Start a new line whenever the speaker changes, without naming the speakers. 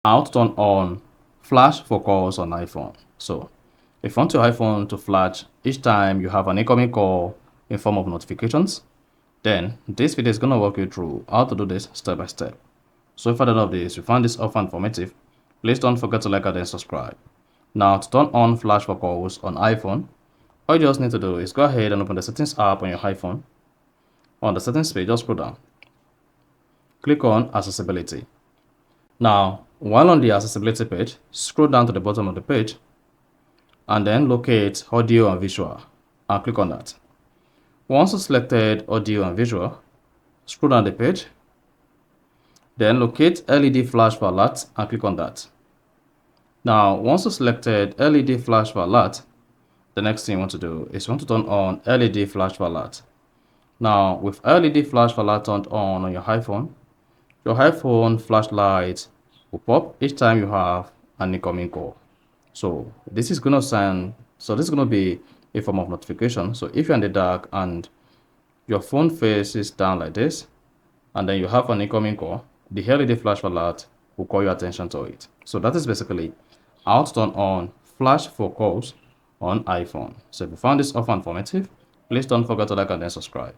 How to turn on flash for calls on iPhone. So if you want your iPhone to flash each time you have an incoming call in form of notifications, then this video is going to walk you through how to do this step by step. So if at the end of this you found this offer informative, please don't forget to like and then subscribe. Now to turn on flash for calls on iPhone, all you just need to do is go ahead and open the settings app on your iPhone. On the settings page, just scroll down. Click on accessibility. Now, while on the accessibility page, scroll down to the bottom of the page and then locate audio and visual and click on that. Once you selected audio and visual, scroll down the page, then locate LED flash for alert and click on that. Now, once you selected LED flash for alert, the next thing you want to do is you want to turn on LED flash for alert. Now, with LED flash for alert turned on your iPhone flashlight will pop each time you have an incoming call. So this is going to be a form of notification. So if you're in the dark and your phone faces down like this, and then you have an incoming call, the LED flash alert will call your attention to it. So that is basically how to turn on flash for calls on iPhone. So if you found this offer informative, please don't forget to like and then subscribe.